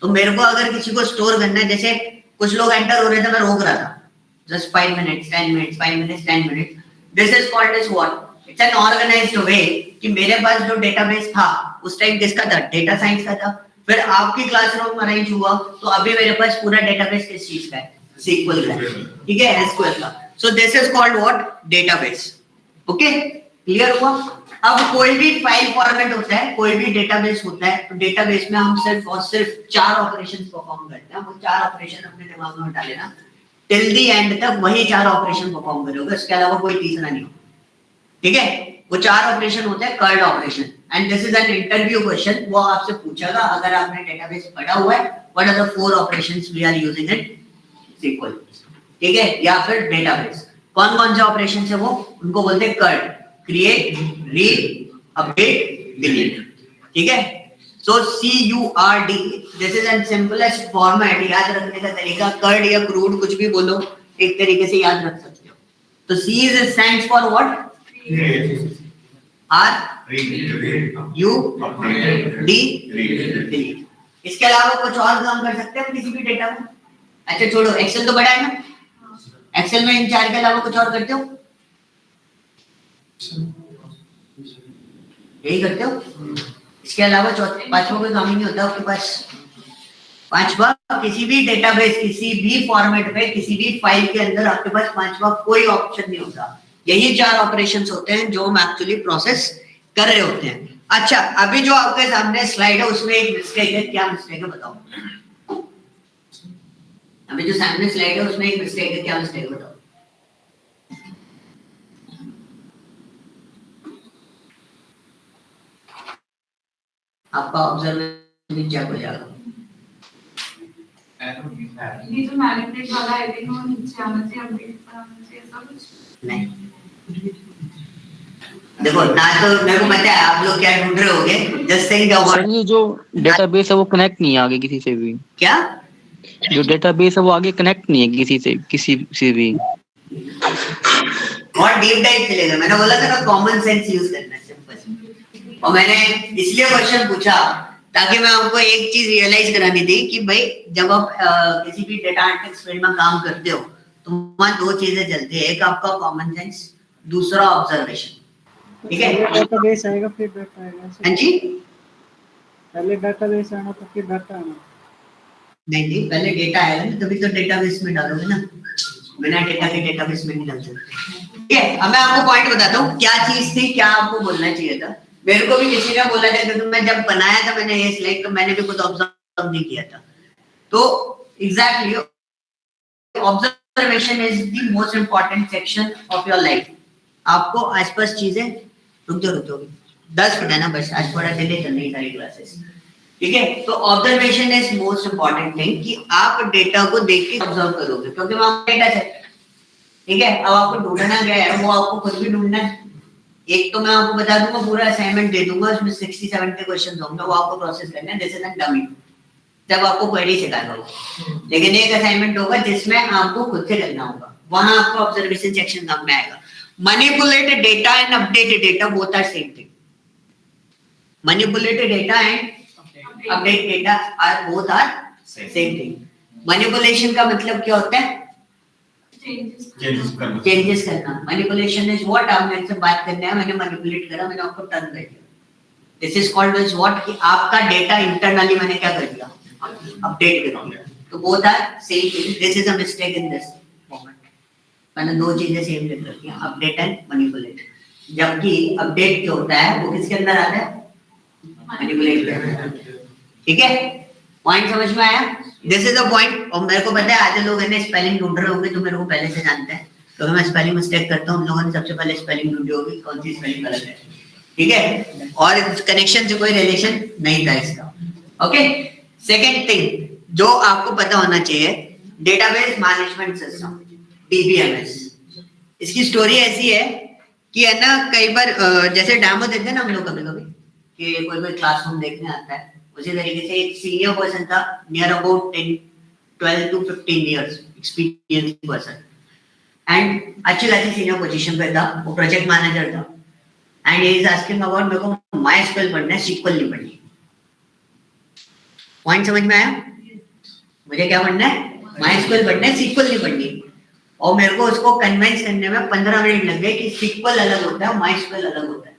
तो मेरे को अगर किसी को स्टोर करना है, जैसे कुछ लोग एंटर हो रहे थे, मैं रोक रहा था, just 5 minutes 10 minutes 5 minutes 10 minutes, this is called as what? It's an organised way कि मेरे पास जो डेटाबेस था उस टाइम किसका था? डेटा साइंस का था। फिर आपकी क्लासरूम अरेंज हुआ तो अभी मेरे पास पूरा डेटाबेस किस चीज का है? SQL का है, ठीक है, SQL का। So this is called what? Database. Okay, clear हुआ? अब कोई भी फाइल फॉर्मेट होता है, कोई भी डेटाबेस होता है, तो डेटाबेस में हम सिर्फ और सिर्फ 4 ऑपरेशंस परफॉर्म करते हैं। वो 4 ऑपरेशन अपने दिमाग में उठा लेना, टिल द एंड तक वही 4 ऑपरेशन परफॉर्म करोगे, इसके अलावा कोई तीसरा नहीं हो, ठीक है? वो 4 ऑपरेशन होते हैं CURD operation, and this is an interview question. वो आपसे पूछेगा अगर आपने डेटाबेस पढ़ा हुआ है, what are the 4 operations we are using in SQL, ठीक है, या फिर डेटाबेस। कौन कौन से ऑपरेशन है वो? उनको बोलते हैं CURD, create, read, update, delete, ठीक है? सो CURD, this is an simplest format. याद रखने का तरीका, कर्ड या क्रूड कुछ भी बोलो, एक तरीके से याद रख सकते हो। तो C is stands for what? R U D delete। इसके अलावा कुछ और काम कर सकते हैं किसी भी डेटा में? अच्छा छोड़ो, एक्सेल तो बड़ा है ना, एक्सेल में इन 4 के अलावा कुछ और करते हो? यही करते हो? इसके अलावा पांचवा कोई काम ही नहीं होता आपके पास? पांचवा, किसी भी डेटाबेस, किसी भी फॉर्मेट में, किसी भी फाइल के अंदर आपके पास पांचवा कोई ऑप्शन नहीं होता। यही 4 ऑपरेशंस होते हैं जो हम एक्चुअली प्रोसेस कर रहे होते हैं। अच्छा, अभी जो आपके सामने स्लाइड है उसमें एक मिस्टेक है, क्या मिस्टेक है बताओ? अभी जो सामने स्लाइड है उसमें एक मिस्टेक है, क्या मिस्टेक है बताओ? आपका ऑब्जर्वेशन चेक हो जाएगा। ये जो मैनिपुलेट वाला है, देखो नीचे आना चाहिए, अपडेट आना चाहिए, ऐसा कुछ नहीं। देखो ना, तो मेरे को पता है आप लोग क्या ढूंढ रहे होगे, जस्ट थिंक अबाउट। सर ये जो डेटाबेस है वो कनेक्ट नहीं है आगे किसी से भी। क्या? जो डेटाबेस है वो आगे कनेक्ट नहीं है किसी से भी। और डीप डाइव चलेगा, मैंने बोला था ना कॉमन सेंस यूज करना है, सिंपल। और मैंने इसलिए क्वेश्चन पूछा ताकि मैं आपको एक चीज रियलाइज करानी थी कि भाई जब आप किसी भी डेटा एनालिटिक्स फील्ड में काम करते हो तो वहां 2 चीजें चलती है, एक आपका कॉमन सेंस, दूसरा ऑब्जर्वेशन, ठीक है? डेटाबेस आएगा फिर डाटा आएगा। हाँ जी, पहले डेटाबेस आना तो फिर डाटा आना। नहीं, पहले डेटा आएगा ना, तभी तो डेटाबेस में डालोगे ना, बिना डेटा के डेटाबेस में नहीं डाल सकते। ठीक है, अब मैं आपको पॉइंट बताता हूँ क्या चीज थी, क्या आपको बोलना चाहिए था। मेरे को भी किसी ने बोला था, क्योंकि मैं जब बनाया था मैंने ये स्लाइड, तो मैंने भी कुछ ऑब्जर्व नहीं किया था। तो exactly observation is the most important section of your life. आपको आसपास चीजें, रुक जाओ 10 मिनट है ना बस, आज थोड़ा डिले चल रही सारी क्लासेस, ठीक है? तो observation is most important thing कि आप डेटा को देख के ऑब्जर्व करोगे, क्योंकि वहां डेटा है, ठीक है? अब आपको ढूंढना क्या है, वो आपको खुद भी ढूंढना है। एक तो मैं आपको बता दूंगा, पूरा असाइनमेंट दे दूंगा, उसमें 60-70 क्वेश्चंस होंगे, वो आपको प्रोसेस करना है, जैसे ना डमी, जब आपको क्वेरी सिखाना होगा। लेकिन एक असाइनमेंट होगा जिसमें आपको खुद से करना होगा, वहां आपको ऑब्जर्वेशन सेक्शन काम में आएगा। Manipulated data and updated data both are same thing. Manipulated data and updated data are both are same thing. Manipulation का मतलब क्या होता है? चेंजेस करना। मैनिपुलेशन इज व्हाट, आप मेरे से बात करने हैं, मैंने मैनिपुलेट करा, मैंने आपको टर्न कर दिया। This is called is what, कि आपका डेटा इंटरनली मैंने क्या कर दिया, अपडेट कर दिया। तो both are same thing. This is a mistake in this moment, मैंने 2 चीजें सेम लिख रखी हैं, अपडेट एंड मैनिपुलेट। जबकि अपडेट जो होता है वो किसके अंदर आता है? मैनिपुलेट के अंदर, ठीक है? पॉइंट समझ में आया? This is a point. और मेरे को पता है आधे लोग है स्पेलिंग ढूंढ रहे होंगे जो मेरे को पहले से जानते हैं, तो मैं स्पेलिंग मिस्टेक करता हूं। उन लोगों ने सबसे पहले स्पेलिंग ढूंढी होगी, कौन सी स्पेलिंग गलत है, ठीक है, और कनेक्शन से कोई रिलेशन नहीं था इसका। ओके, सेकेंड थिंग जो आपको पता होना चाहिए, डेटाबेस मैनेजमेंट सिस्टम DBMS। इसकी स्टोरी ऐसी है कि है ना, कई बार जैसे डेमो देते हैं ना हम लोग कभी कभी कि कोई क्लासरूम देखने आता है, उसी तरीके से एक सीनियर पर्सन था, near about 12 to 15 years experience person, and अच्छी खासी सीनियर पोजीशन पे था, वो प्रोजेक्ट मैनेजर था, and he is asking about मेरे को MySQL पढ़ना है, SQL नहीं पढ़नी। पॉइंट समझ में आया? मुझे क्या पढ़ना है? MySQL पढ़ना है, SQL नहीं पढ़नी। और मेरे को उसको कन्विंस करने में 15 मिनट लग गए कि SQL अलग होता है, MySQL अलग होता है।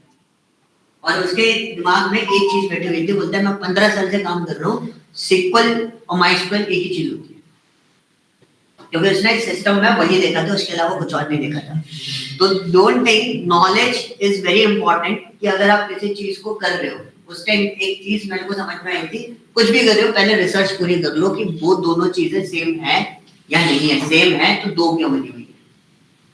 और उसके दिमाग में एक चीज बैठी हुई थी, बोलता है मैं 15 साल से काम कर रहा हूँ, SQL और MySQL एक ही चीज होती है, क्योंकि उसने सिस्टम में वही देखा था, उसके अलावा कुछ और नहीं देखा था। तो don't think, knowledge is very important, कि अगर आप किसी चीज को कर रहे हो, उस टाइम एक चीज मेरे को समझ में आई थी, कुछ भी कर रहे हो पहले रिसर्च पूरी कर लो कि वो दोनों चीजें सेम है या नहीं है। सेम है तो दो क्यों बनी हुई है,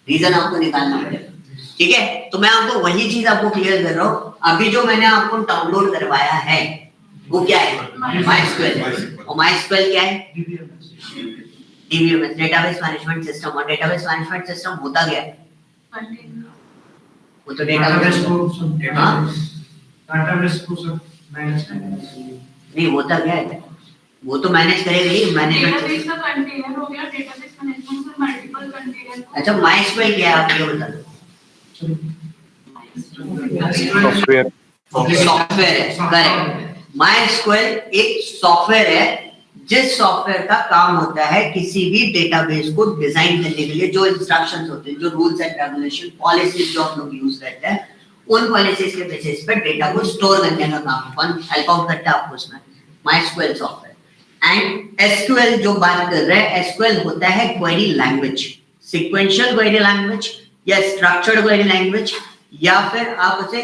रीजन आपको निकालना पड़ेगा। ठीक है, तो मैं आपको वही चीज आपको क्लियर कर रहा हूँ। अभी जो मैंने आपको डाउनलोड करवाया है वो क्या है? MySQL है। और MySQL क्या है? DBMS, database management system. और डेटाबेस मैनेजमेंट सिस्टम होता क्या है? वो तो डेटाबेस को मैनेज करना नहीं होता क्या है, वो तो मैनेज करेगा ही, मैनेजमेंट डेटाबेस का कंटेनर हो गया, डेटाबेस मैनेजमेंट में मल्टीपल कंटेनर। अच्छा, MySQL क्या है आप ये बता दो। सॉफ्टवेयर सॉफ्टवेयर है, करेक्ट। MySQL एक सॉफ्टवेयर है, जिस सॉफ्टवेयर का काम होता है किसी भी डेटाबेस को डिजाइन करने के लिए, जो इंस्ट्रक्शंस होते हैं, जो रूल्स एंड रेगुलेशन पॉलिसीज जो हम लोग यूज करते हैं, उन पॉलिसीज के बेसिस पे डेटा को स्टोर करने का काम कौन हेल्प आउट करता है आपको उसमें? MySQL software. एंड SQL जो बात कर रहे हैं, SQL होता है query language, sequential query language या स्ट्रक्चर्ड क्वेरी लैंग्वेज, या फिर आप उसे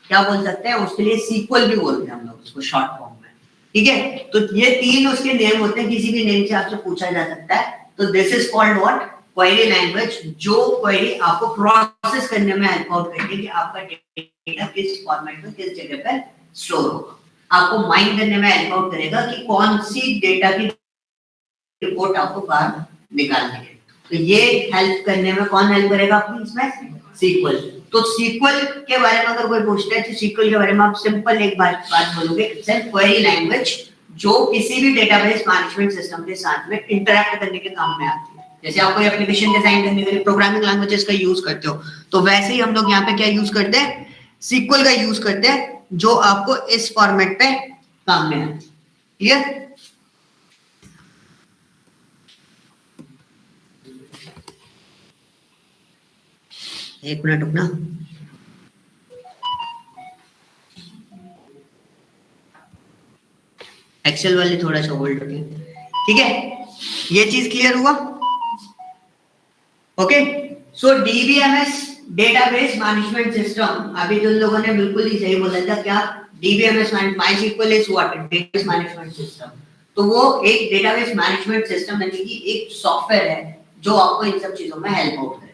क्या बोल सकते हैं, उसके लिए SQL भी बोलते हैं हम लोग उसको शॉर्ट फॉर्म में। ठीक है, तो ये तीन उसके नेम होते हैं, किसी भी नेम से आपसे पूछा जा सकता है। तो this is called what? Query language, जो क्वेरी आपको प्रोसेस करने में हेल्प आउट करेगी कि आपका डेटा किस फॉर्मेट में किस जगह पर स्टोर होगा, आपको माइंड करने में हेल्प आउट करेगा कि कौन सी डेटा की रिपोर्ट आपको बाहर निकालनी है। तो ये हेल्प करने में कौन हेल्प करेगा आपकी इसमें? SQL। तो SQL के बारे में अगर कोई पूछता है तो SQL के बारे में आप सिंपल एक बात बोलोगे, इट्स अ क्वेरी लैंग्वेज जो किसी भी डेटाबेस मैनेजमेंट सिस्टम के साथ में इंटरैक्ट करने के काम में आती है। जैसे आप कोई एप्लीकेशन डिजाइन करने के लिए प्रोग्रामिंग लैंग्वेजेस का यूज करते हो, तो वैसे ही हम लोग यहाँ पे क्या यूज करते हैं? SQL का यूज करते हैं, जो आपको इस फॉर्मेट पे काम में आती है। क्लियर? एक मिनट रुकना। एक्सेल वाले थोड़ा सा होल्ड रखें, ठीक है? ये चीज क्लियर हुआ? ओके, सो DBMS डेटाबेस मैनेजमेंट सिस्टम, अभी जो लोगों ने बिल्कुल ही सही बोला था, क्या DBMS MySQL is what? Database management system. तो वो एक डेटाबेस मैनेजमेंट सिस्टम यानी कि एक सॉफ्टवेयर है जो आपको इन सब चीजों में हेल्प आउट करे।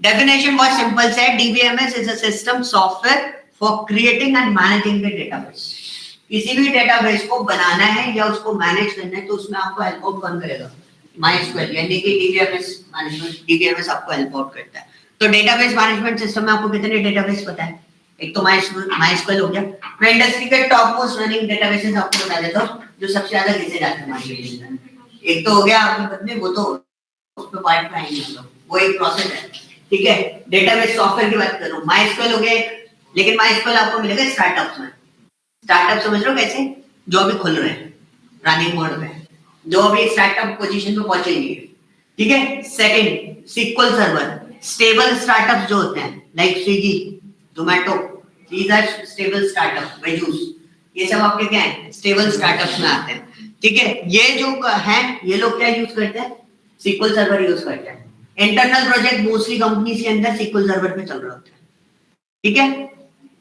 Definition was simple said, DBMS is a system software for creating and managing the database. किसी भी डेटाबेस को बनाना है या उसको मैनेज करना है तो उसमें आपको हेल्प आउट कौन करेगा? MySQL, यानी कि DBMS आपको हेल्प आउट करता है। तो डेटाबेस मैनेजमेंट सिस्टम में आपको कितने डेटाबेस पता है? एक तो MySQL हो गया। मैं इंडस्ट्री के टॉप मोस्ट रनिंग डेटाबेसेस आपको बता देता हूँ जो सबसे ज्यादा घिसे जाते हैं मार्केट में। एक तो हो गया आपके पत्नी, वो तो उस पे पार्ट में आएंगे हम लोग, वो एक प्रोसेस है। ठीक है, डेटाबेस सॉफ्टवेयर की बात करूं, MySQL हो गए, लेकिन MySQL आपको मिलेगा स्टार्टअप्स में। स्टार्टअप समझ लो कैसे? जो अभी खुल रहे हैं, रनिंग मोड में, जो अभी स्टार्टअप पोजीशन पे पहुंचे नहीं है। ठीक है, second SQL server, stable startups जो होते हैं like Swiggy, Zomato, these are stable startup, वेजूस, ये सब आपके क्या है? स्टेबल स्टार्टअप्स में आते हैं। ठीक है, ये जो है ये लोग क्या यूज करते हैं? SQL सर्वर यूज करते हैं। इंटरनल प्रोजेक्ट मोस्टली कंपनीज के अंदर SQL सर्वर पे चल रहे होते हैं। ठीक है,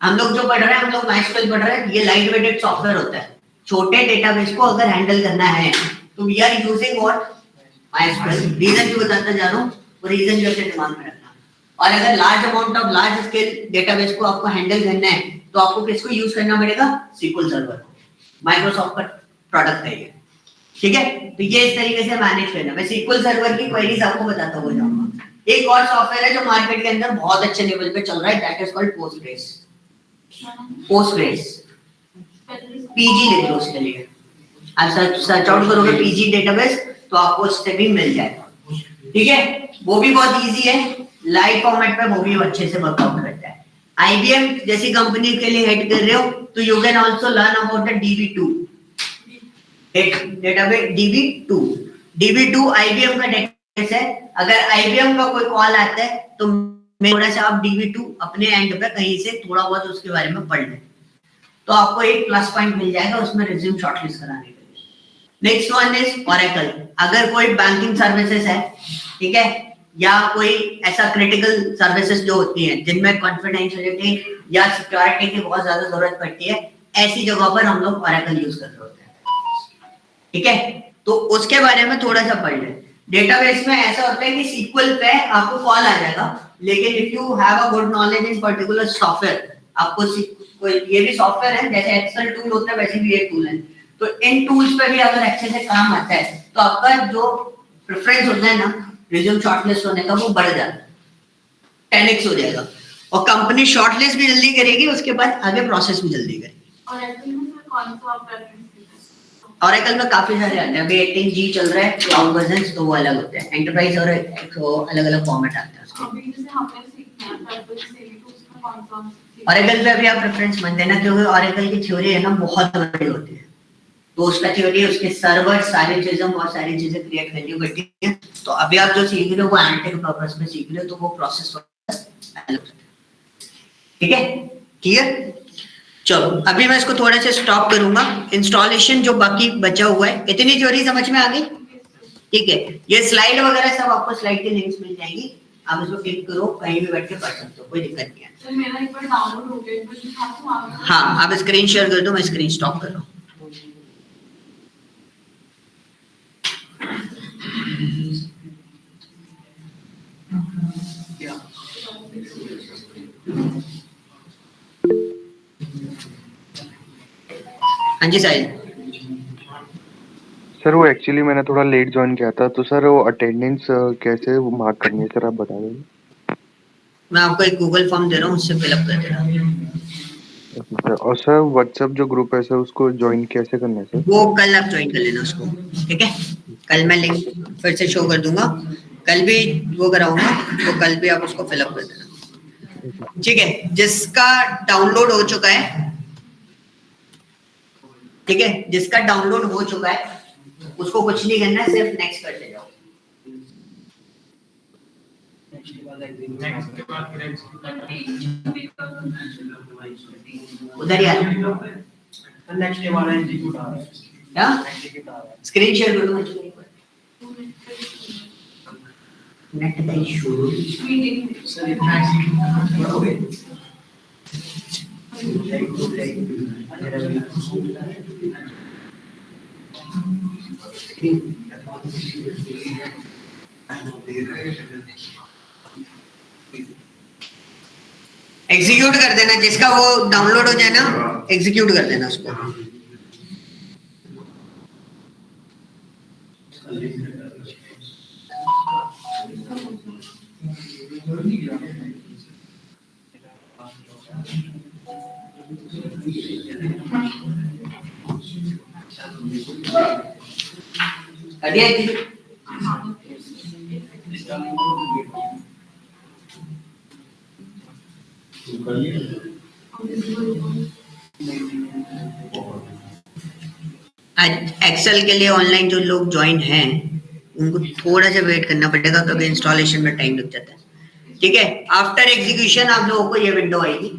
हम लोग जो पढ़ रहे हैं, हम लोग MySQL पढ़ रहे हैं, ये लाइट वेटेड सॉफ्टवेयर होता है। छोटे डेटाबेस को अगर हैंडल करना है तो we are using what? MySQL। Reason क्यों बताता जा रहा हूँ, वो रीजन जो अपने दिमाग में रखना। और अगर large amount of large scale database को आपको हैंडल करना है तो तो आपको किसको यूज करना पड़ेगा? SQL सर्वर, माइक्रोसॉफ्ट का प्रोडक्ट है ये, ठीक है। तो ये इस तरीके से मैनेज करना। मैं SQL सर्वर की क्वेरीज आपको बताता हुआ जाऊंगा। एक और सॉफ्टवेयर है जो मार्केट के अंदर बहुत अच्छे लेवल पे चल रहा है, that is called Postgres. PG ले लो उसके लिए, आप सर्च आउट करोगे पीजी डेटाबेस तो आपको उससे भी मिल जाएगा, ठीक है। वो भी बहुत इजी है, लाइव फॉर्मेट पे वो भी अच्छे से वर्कआउट करता है। आईबीएम जैसी कंपनी के लिए हेड कर रहे हो तो you can also learn about the DB2 database. DB2 IBM का डेटाबेस है। अगर आईबीएम का कोई कॉल आता है तो थोड़ा सा आप DB2 अपने एंड पे कहीं से थोड़ा बहुत उसके बारे में पढ़ लें तो आपको एक प्लस पॉइंट मिल जाएगा उसमें रिज्यूम शॉर्टलिस्ट कराने के लिए। Next one is Oracle. अगर कोई बैंकिंग सर्विसेज है, ठीक है, या कोई ऐसा क्रिटिकल सर्विसेज जो होती हैं जिनमें कॉन्फिडेंशियलिटी या सिक्योरिटी की बहुत ज्यादा जरूरत पड़ती है, ऐसी जगह पर हम लोग ओरेकल यूज कर रहे होते हैं, ठीक है। तो उसके बारे में थोड़ा सा पढ़ लें। डेटाबेस में ऐसा होता है कि SQL पे आपको कॉल आ जाएगा, लेकिन if you have a good knowledge in particular software, आपको ये भी सॉफ्टवेयर है जैसे एक्सेल टूल होता है वैसे भी एक टूल है, तो इन टूल्स पे भी अगर अच्छे से काम आता है तो आपका जो प्रेफरेंस होता है ना रिज्यूम शॉर्टलिस्ट होने का वो बढ़ जाता है, 10x हो जाएगा और कंपनी शॉर्टलिस्ट भी जल्दी करेगी, उसके बाद आगे प्रोसेस भी जल्दी करेगी। और एक्चुअली में सर कौन सा आप प्रेफरेंस देते हैं? ओरेकल में काफी सारे आते हैं, अभी 18G चल रहा है, क्लाउड वर्जन्स तो वो अलग होते हैं, एंटरप्राइज और अलग-अलग फॉर्मेट आते हैं उसके। अभी जैसे हमने सीखना है प्रेफरेंस से तो उसमें कौन सा ओरेकल पे अभी आप प्रेफरेंस मत देना क्योंकि ओरेकल की थ्योरी है ना बहुत बड़ी होती है, तो उसका थ्योरी उसके सर्वर सारी चीजें बहुत सारी चीजें क्रिएट करनी पड़ती है। तो अभी आप जो सीख रहे हो वो एनालिटिक पर्पस में सीख रहे हो, तो वो प्रोसेस ठीक है, क्लियर। चलो अभी मैं इसको थोड़ा सा स्टॉप करूंगा। इंस्टॉलेशन जो बाकी बचा हुआ है, इतनी थ्योरी समझ में आ गई, ठीक है। ये स्लाइड वगैरह सब आपको स्लाइड के लिंक्स मिल जाएंगी, आप इसको क्लिक करो, कहीं भी बैठ के पढ़ सकते हो, कोई दिक्कत नहीं है। सर मेरा एक बार डाउनलोड हो गया, तो दिखा दूं आपको? हाँ आप स्क्रीन शेयर कर दो, मैं स्क्रीन स्टॉप कर रहा हूँ। हाँ जी साहिल। सर वो एक्चुअली मैंने थोड़ा लेट ज्वाइन किया था, तो सर वो अटेंडेंस कैसे वो मार्क करनी है सर, आप बता देंगे। मैं आपको एक गूगल फॉर्म दे रहा हूँ, उससे फिलअप कर देना। सर और सर व्हाट्सएप जो ग्रुप है सर उसको ज्वाइन कैसे करना है सर? वो कल आप ज्वाइन कर लेना उसको, ठीक है। कल मैं लिंक फिर से शो कर दूंगा, कल भी वो कराऊंगा, तो कल भी आप उसको फिलअप कर देना, ठीक है। जिसका डाउनलोड हो चुका है, ठीक है, जिसका डाउनलोड हो चुका है उसको कुछ नहीं करना है, सिर्फ नेक्स्ट करते जाओ। उधर ही नेक्स्ट डे वाला एग्जीक्यूट आ रहा है, स्क्रीन शेयर कर दो मुझे। नेट का इशू एग्जीक्यूट कर देना, जिसका वो डाउनलोड हो जाए ना एग्जीक्यूट कर देना उसको। एक्सेल के लिए ऑनलाइन जो लोग ज्वाइन हैं उनको थोड़ा सा वेट करना पड़ेगा क्योंकि इंस्टॉलेशन में टाइम लग जाता है, ठीक है। आफ्टर एग्जीक्यूशन आप लोगों को ये विंडो आएगी,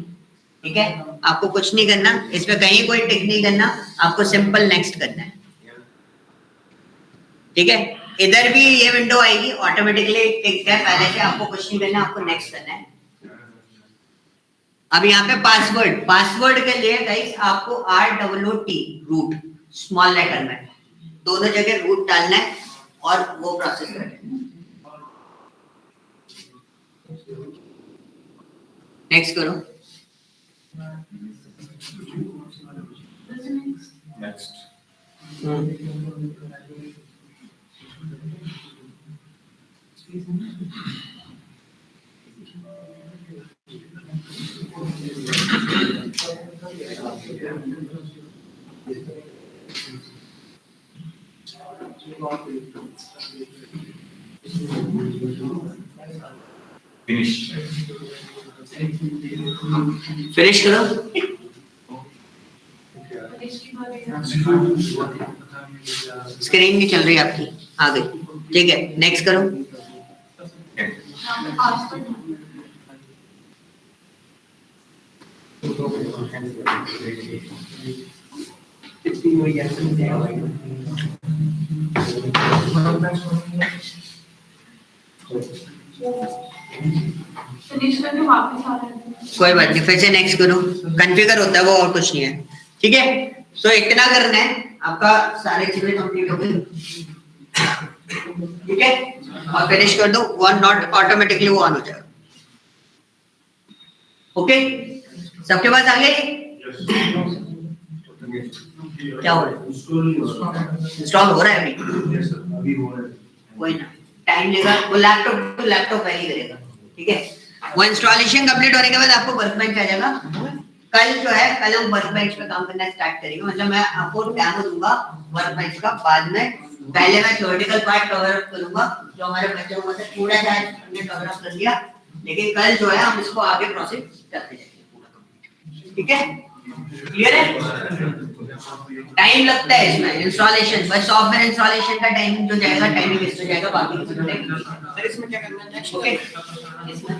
ठीक है। आपको कुछ नहीं करना, इसमें कहीं कोई टिक नहीं करना, आपको सिंपल नेक्स्ट करना है, ठीक है। इधर भी ये विंडो आएगी, ऑटोमेटिकली टिक है पहले से, आपको कुछ नहीं करना, आपको नेक्स्ट करना है। अब यहाँ पे पासवर्ड के लिए गाइस आपको ROOT रूट स्मॉल लेटर में दोनों जगह रूट डालना है और वो प्रोसेस करना है। नेक्स्ट करो। नेक्स्ट फिनिश फिनिश करो। स्क्रीन नहीं चल रही आपकी, आ गई, ठीक है, नेक्स्ट करो। फिनिश करके वापस आ रहे हैं। कोई बात नहीं, फिर से नेक्स्ट करो, कॉन्फ़िगर होता है वो, और कुछ नहीं है, ठीक है। सो इतना करना है, आपका सारे चीजें कंप्लीट हो गई, ठीक है, और फिनिश कर दो, वन नॉट ऑटोमेटिकली वो ऑन हो जाएगा। ओके, सबके पास आ गए? क्या हो रहा है? इंस्टॉल हो रहा है अभी? कोई ना, टाइम लेगा, वो लैपटॉप तो लैपटॉप पहले करेगा, ठीक है। वो इंस्टॉलेशन कंप्लीट होने के बाद आपको वर्कबेंच आ जाएगा। कल जो है, कल हम वर्कबेंच पे काम करना स्टार्ट करेंगे, मतलब मैं आपको डेमो दूंगा वर्कबेंच का, बाद में पहले मैं थ्योरेटिकल पार्ट कवर अप करूंगा, जो हमारे बच्चों को थोड़ा सा हमने कवर अप कर लिया, लेकिन कल जो है हम इसको आगे प्रोसेस करते जाएंगे पूरा, ठीक है, क्लियर है। टाइम लगता है इसमें इंस्टॉलेशन, बस सॉफ्टवेयर इंस्टॉलेशन का टाइम जो जाएगा, टाइमिंग वेस्ट हो जाएगा, बाकी कुछ नहीं। सर इसमें क्या करना है? ओके, इसमें